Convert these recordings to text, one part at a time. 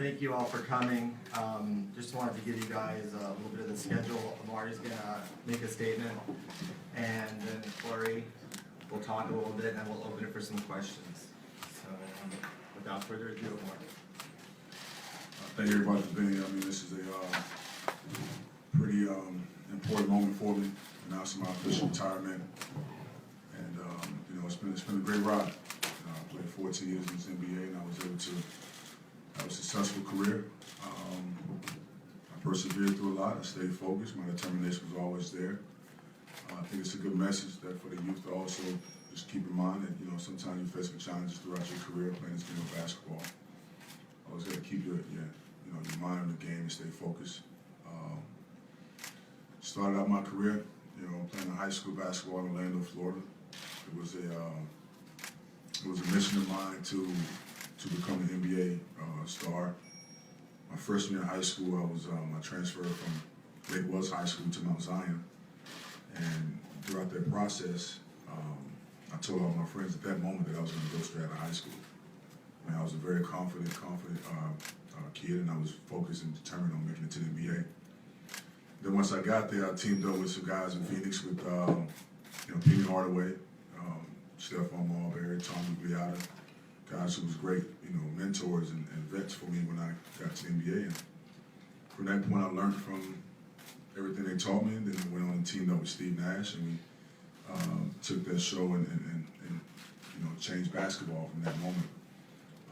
Thank you all for coming. Just wanted to give you guys a little bit of the schedule. Amar'e's gonna make a statement, and then Corey will talk a little bit, and we'll open it for some questions. So, without further ado, Amar'e. Thank you everybody for being here. I mean, this is a pretty important moment for me, announcing my official retirement. And you know, it's been a great ride. I played 14 years in this NBA, and I was able to have a successful career. I persevered through a lot. I stayed focused. My determination was always there. I think it's a good message that for the youth to also just keep in mind that, you know, sometimes you face some challenges throughout your career playing this game of basketball. Always got to keep your mind on the game and stay focused. Started out my career, you know, playing high school basketball in Orlando, Florida. It was a mission of mine to become an NBA star. My freshman year in high school, I transferred from Lake Wells High School to Mount Zion, and throughout that process, I told all my friends at that moment that I was going to go straight out of high school. And I was a very confident kid, and I was focused and determined on making it to the NBA. Then once I got there, I teamed up with some guys in Phoenix with, Peter Hardaway, Stephon Marbury, Tommy Gliata, guys who was great, mentors and vets for me when I got to the NBA. And from that point, I learned from everything they taught me, and then I went on and teamed up with Steve Nash, and we took that show and changed basketball from that moment.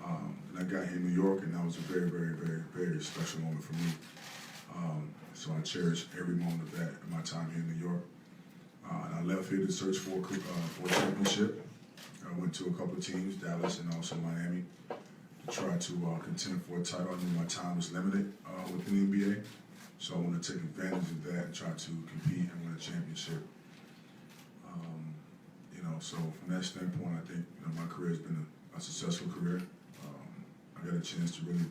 And I got here in New York, and that was a very, very, very, very special moment for me. So I cherish every moment of that in my time here in New York. And I left here to search for a championship. I went to a couple of teams, Dallas and also Miami, to try to contend for a title. I knew my time was limited within the NBA, so I wanted to take advantage of that and try to compete and win a championship. So from that standpoint, I think my career has been a successful career. I got a chance to really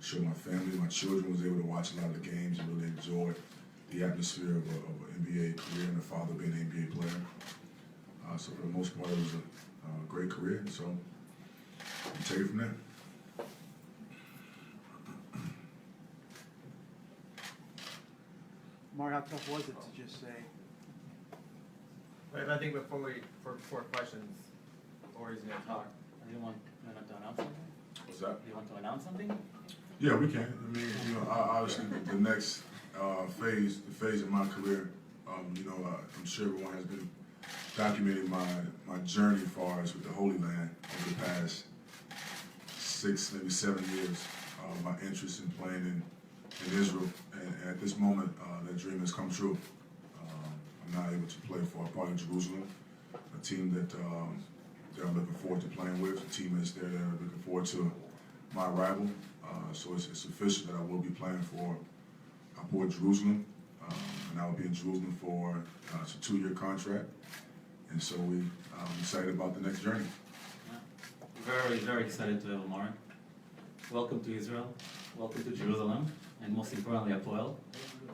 show my family, my children was able to watch a lot of the games and really enjoy the atmosphere of an NBA career and a father being an NBA player. So for the most part, it was a great career, and so I'll take it from there. Mark, how tough was it to just say? Wait, I think before questions, Corey's gonna talk. Do you want to announce something? What's that? Do you want to announce something? Yeah, we can. I mean, obviously the next phase of my career, I'm sure everyone has been documenting my journey as far as with the Holy Land over the past 6, maybe 7 years. My interest in playing in Israel, and at this moment, that dream has come true. I'm now able to play for a part of Jerusalem, a team that I'm looking forward to playing with, the teammates there that are looking forward to my arrival. So it's official that I will be playing for Hapoel Jerusalem, and I will be in Jerusalem for it's a 2-year contract, and so I'm excited about the next journey. Yeah. Very, very excited to have Amar'e. Welcome to Israel, welcome to Jerusalem, and most importantly, Hapoel,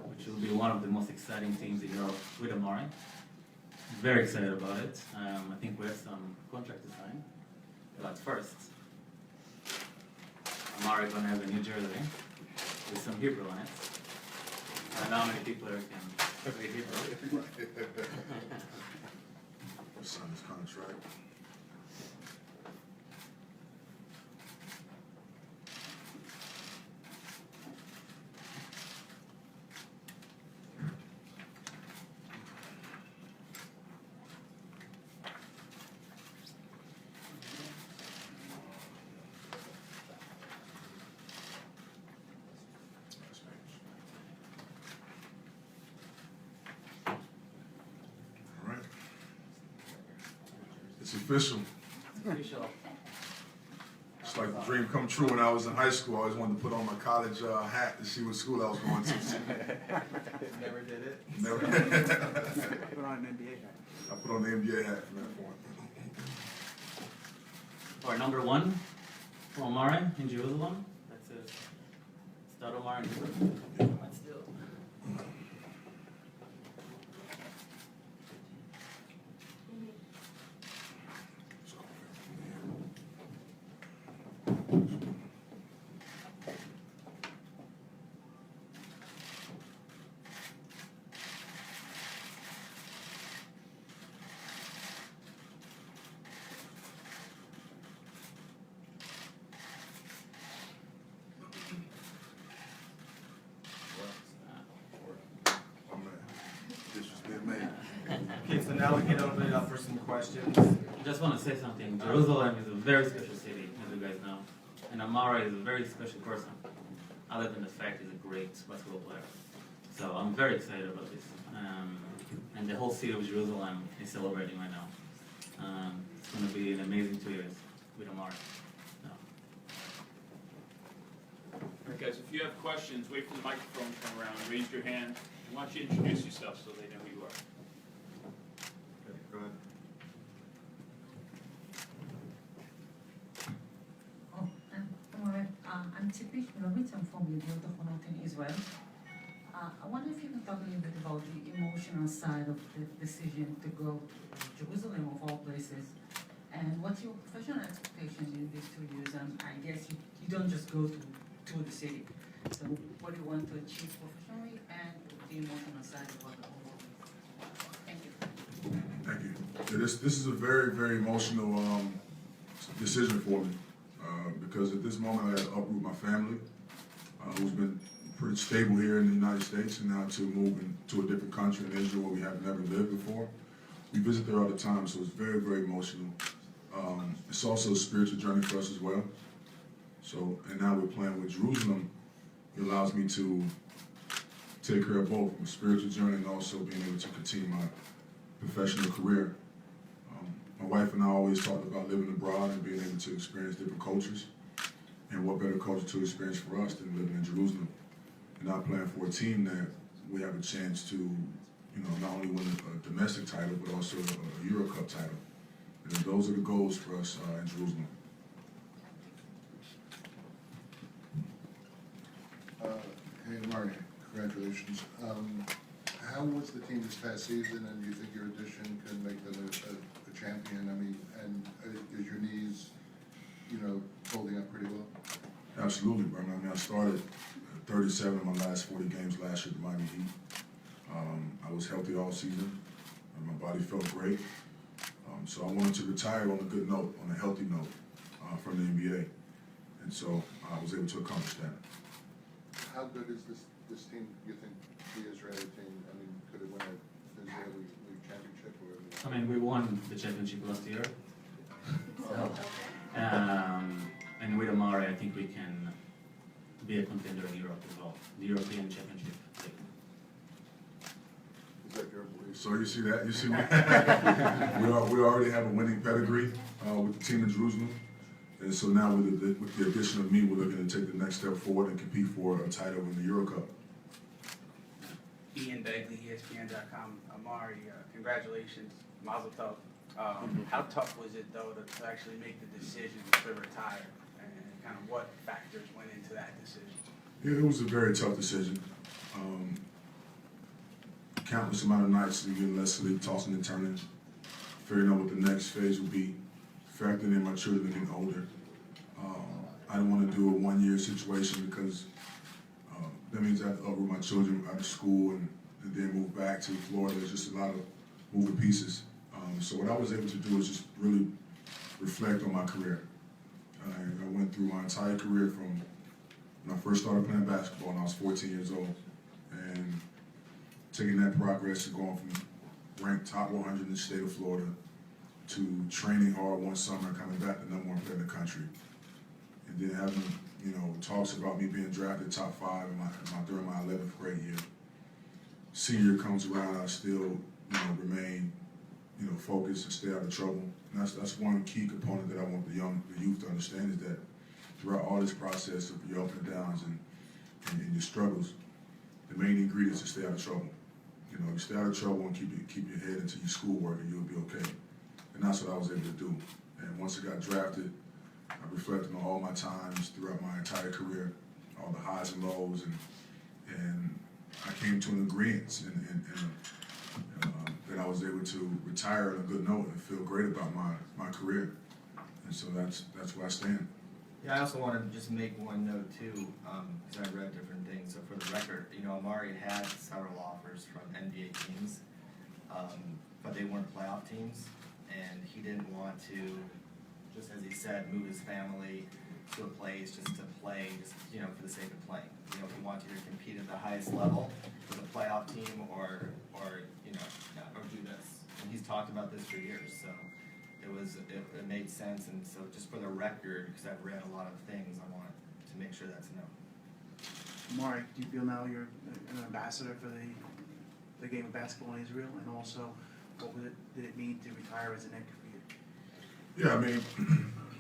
which will be one of the most exciting teams in Europe with Amar'e. Very excited about it. I think we have some contract to sign. But first, Amar'e gonna have a new jersey with some Hebrew on it. I don't know how many people here can read Hebrew. Sign this contract. It's official. Official. It's like the dream come true when I was in high school. I always wanted to put on my college hat to see what school I was going to. Never did it. Never. Put on an NBA hat. I put on the NBA hat from that point. Or number 1 for Amar'e in Jerusalem. That says Stoudemire in Jerusalem. Let's do it. now we can open it up for some questions. I just want to say something. Jerusalem is a very special city, as you guys know. And Amar'e is a very special person, other than the fact he's a great basketball player. So I'm very excited about this. And the whole city of Jerusalem is celebrating right now. It's going to be an amazing 2 years with Amar'e. So. All right, guys, if you have questions, wait for the microphone to come around, raise your hand. I want you to introduce yourself so they know who you are. Okay, go ahead. I'm Tipi Shmilovitz, I'm from Yediot Achronot in Israel. I wonder if you can talk a little bit about the emotional side of the decision to go to Jerusalem of all places, and what's your professional expectations in these 2 years? I guess you don't just go to the city. So what do you want to achieve professionally and the emotional side of what the whole world is? Thank you. Thank you. Yeah, this is a very, very emotional decision for me because at this moment I had to uproot my family, who's been pretty stable here in the United States, and now to move into a different country in Israel where we have never lived before. We visit there all the time, so it's very, very emotional. It's also a spiritual journey for us as well. So, and now we're playing with Jerusalem. It allows me to take care of both my spiritual journey and also being able to continue my professional career. My wife and I always talked about living abroad and being able to experience different cultures. And what better culture to experience for us than living in Jerusalem? And now playing for a team that we have a chance to, not only win a domestic title, but also a Euro Cup title. And those are the goals for us in Jerusalem. Hey, Amar'e, congratulations. How was the team this past season, and do you think your addition can make them a champion? I mean, and is your knees, holding up pretty well? Absolutely, bro. I mean, I started 37 of my last 40 games last year at the Miami Heat. I was healthy all season, and my body felt great. So I wanted to retire on a good note, on a healthy note from the NBA. And so I was able to accomplish that. How good is this team, you think, the Israeli team? I mean, could it win an Israeli League championship? Or? I mean, we won the championship last year. So, and with Amar'e, I think we can be a contender in Europe as well, the European Championship League. Is that your belief? So you see that? You see, we already have a winning pedigree with the team in Jerusalem. And so now with the addition of me, we're looking to take the next step forward and compete for a title in the Euro Cup. Ian Begley, ESPN.com. Amar'e, congratulations. Mazel tov. How tough was it, though, to actually make the decision to retire? And kind of what factors went into that decision? Yeah, it was a very tough decision. Countless amount of nights getting less sleep, tossing and turning, figuring out what the next phase would be, factoring in my children getting older. I didn't want to do a one-year situation because that means I have to uproot my children out of school and then move back to Florida. There's just a lot of moving pieces. So what I was able to do is just really reflect on my career. I went through my entire career from when I first started playing basketball when I was 14 years old, and taking that progress and going from ranked top 100 in the state of Florida to training hard one summer and coming back the #1 player in the country. And then having, talks about me being drafted top 5 during my 11th grade year. Senior comes around, I still, remain, focused and stay out of trouble. And that's one key component that I want the youth to understand, is that throughout all this process of your ups and downs and your struggles, the main ingredient is to stay out of trouble. You stay out of trouble and keep your head into your schoolwork, and you'll be okay. And that's what I was able to do. And once I got drafted, I reflected on all my times throughout my entire career, all the highs and lows, and I came to an agreement that I was able to retire on a good note and feel great about my career. And so that's where I stand. Yeah, I also wanted to just make one note too, because I read different things. So for the record, Amar'e had several offers from NBA teams, but they weren't playoff teams, and he didn't want to, just as he said, move his family to a place just to play, for the sake of playing. He wanted to compete at the highest level with a playoff team or do this. and he's talked about this for years, so it made sense, and so just for the record, because I've read a lot of things, I want to make sure that's known. Amar'e, do you feel now you're an ambassador for the game of basketball in Israel? And also, did it mean to retire as an Knick for you? Yeah, I mean,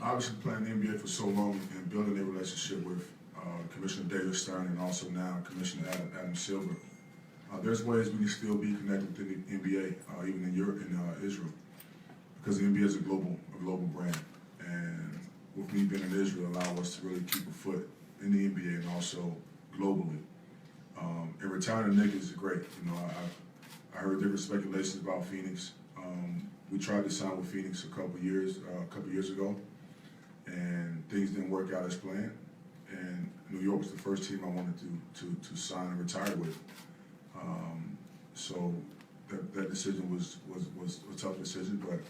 obviously playing the NBA for so long and building a relationship with Commissioner David Stern and also now Commissioner Adam Silver, there's ways we can still be connected to the NBA, even in Europe and Israel, because the NBA is a global brand, and with me being in Israel, allow us to really keep a foot in the NBA and also globally. And retiring the Knicks is great. You know, I heard different speculations about Phoenix. We tried to sign with Phoenix a couple years ago, and things didn't work out as planned. And New York was the first team I wanted to sign and retire with. So that decision was a tough decision, but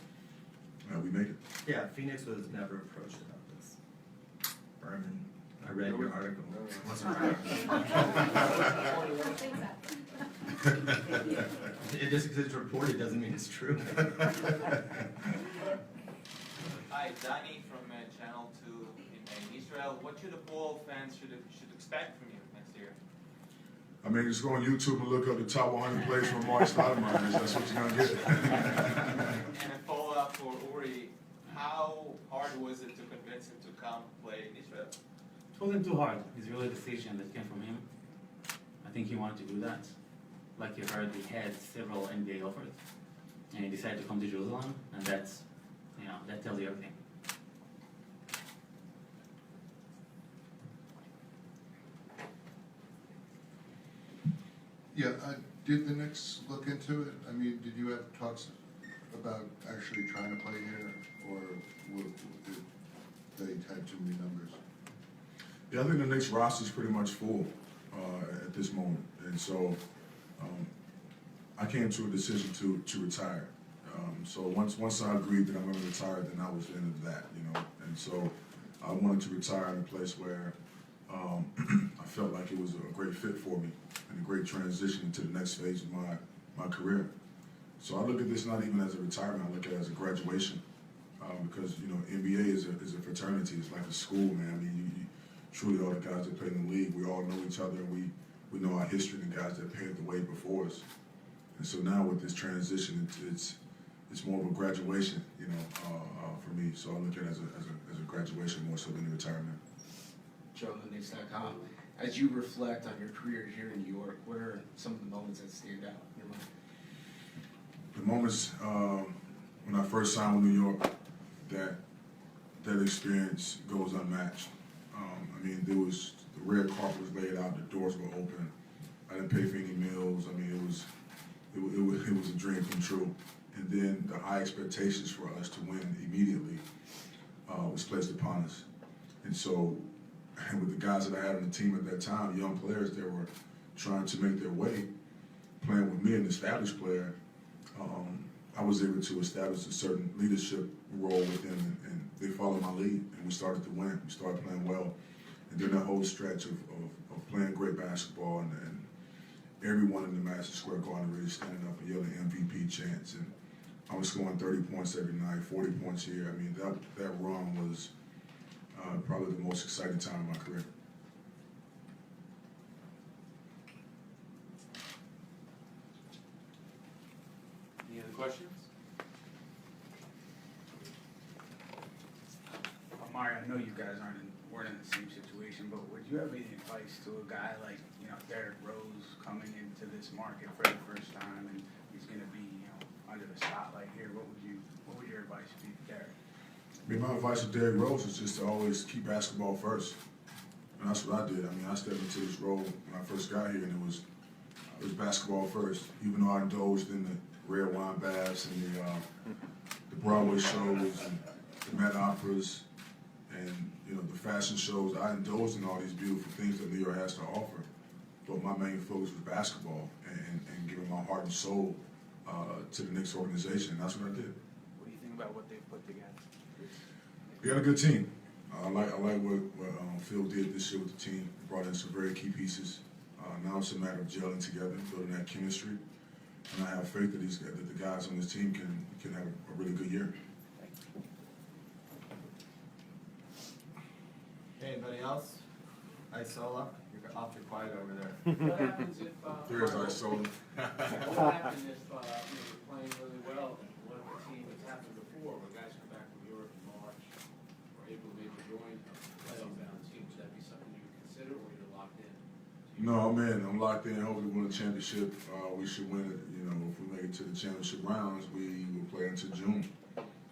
we made it. Yeah, Phoenix was never approached about this. Berman, I read your article. Wasn't right. It just because it's reported doesn't mean it's true. Hi, Danny from Channel 2 in Israel. What should the Paul fans should expect from you next year? I mean, just go on YouTube and look up the top 100 plays from Amar'e Stoudemire. That's what you're gonna get. And a follow-up for Uri. How hard was it to convince him to come play in Israel? It wasn't too hard. It's really a decision that came from him. I think he wanted to do that. Like you heard, he had several NBA offers, and he decided to come to Jerusalem, and that's, you know, that tells you everything. Yeah, did the Knicks look into it? I mean, did you have talks about actually trying to play here, or did they had too many numbers? Yeah, I think the Knicks roster is pretty much full at this moment, and so I came to a decision to retire. So once I agreed that I'm going to retire, then that was the end of that, you know. And so I wanted to retire in a place where I felt like it was a great fit for me and a great transition into the next phase of my career. So I look at this not even as a retirement, I look at it as a graduation, because, you know, NBA is a fraternity. It's like a school, man. I mean, you truly all the guys that play in the league, we all know each other, and we know our history and the guys that paved the way before us. And so now with this transition, it's more of a graduation, you know, for me. So I look at it as a graduation more so than a retirement. JoeTheKnicks.com. As you reflect on your career here in New York, what are some of the moments that stand out in your life? The moments when I first signed with New York, that experience goes unmatched. I mean, the red carpet was laid out, the doors were open. I didn't pay for any meals. I mean, it was a dream come true. And then the high expectations for us to win immediately was placed upon us. And so, and with the guys that I had on the team at that time, young players that were trying to make their way, playing with me, an established player, I was able to establish a certain leadership role with them, and they followed my lead, and we started to win. We started playing well. And then that whole stretch of playing great basketball and everyone in the Madison Square Garden really standing up and yelling MVP chants. And I was scoring 30 points every night, 40 points a year. I mean, that run was probably the most exciting time of my career. Any other questions? Amar'e, I know you guys weren't in the same situation, but would you have any advice to a guy like, you know, Derrick Rose coming into this market for the first time, and he's going to be, you know, under the spotlight here? What would your advice be to Derrick? I mean, my advice to Derrick Rose is just to always keep basketball first, and that's what I did. I mean, I stepped into this role when I first got here, and it was basketball first. Even though I indulged in the red wine baths and the Broadway shows and the Met Operas and, you know, the fashion shows, I indulged in all these beautiful things that New York has to offer. But my main focus was basketball and giving my heart and soul to the Knicks organization. And that's what I did. What do you think about what they've put together? We got a good team. I like what Phil did this year with the team. He brought in some very key pieces. Now it's a matter of gelling together, building that chemistry. And I have faith that that the guys on this team can have a really good year. Okay, anybody else? Isola, you're awfully quiet over there. What happens if, There's our soul. what happens if, you're playing really well, and what if a team, it's happened before, where guys come back from Europe in March or April, maybe join a playoff-bound team, would that be something you would consider, or you're locked in? No, man, I'm locked in. Hopefully, win a championship. We should win it. You know, if we make it to the championship rounds, we will play until June.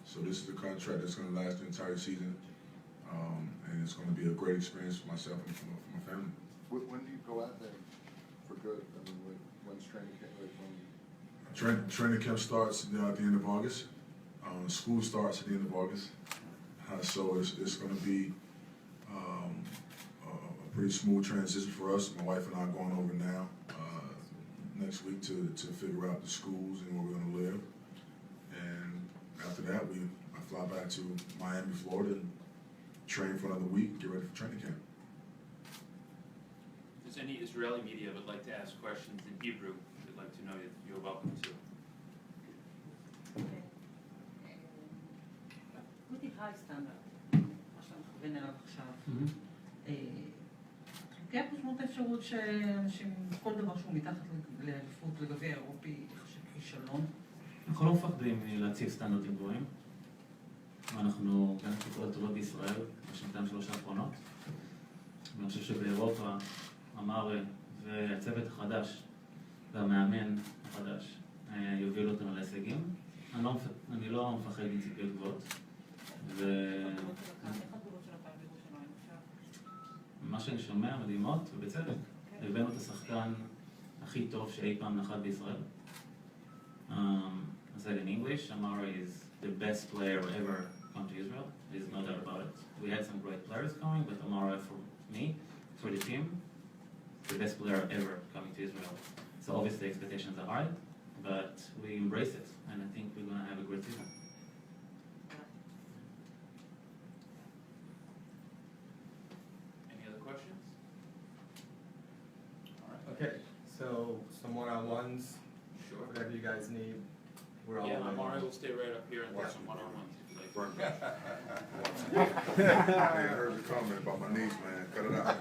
So this is a contract that's going to last the entire season, and it's going to be a great experience for myself and for my family. When do you go out there for good? I mean, when's training camp, like when? Training camp starts at the end of August. School starts at the end of August. So it's going to be a pretty smooth transition for us. My wife and I are going over now next week to figure out the schools and where we're going to live. And after that, I fly back to Miami, Florida, and train for another week, get ready for training camp. If there's any Israeli media that would like to ask questions in Hebrew, they'd like to know that you're welcome to. רותי, היי סטנדרט, מה שאתה מכוון אליו עכשיו. לוקח משמעות האפשרות שאנשים, כל דבר שהוא מתחת לאליפות לגביע אירופי יחשב כישלון. אנחנו לא מפחדים להציב סטנדרטים גבוהים. אנחנו בין הקבוצות הטובות בישראל בשנתיים שלוש האחרונות. ואני חושב שבאירופה, אמר והצוות החדש והמאמן החדש יובילו אותנו להישגים. אני לא מפחד מציפיות גבוהות. מה שאני שומע מדהימות, ובצדק, הבאנו את השחקן הכי טוב שאי פעם נחת בישראל. I said in English, Amar'e is the best player ever come to Israel. There's no doubt about it. We had some great players coming, but Amar'e, for me, for the team, the best player ever coming to Israel. So obviously expectations are high, but we embrace it, and I think we're going to have a great season. Any other questions? All right. Okay, so some one-on-ones, Sure. whatever you guys need, we're all Yeah, available. Amar'e will stay right up here and do some one-on-ones if you like. Hey, I heard your comment about my knees, man. Cut it out.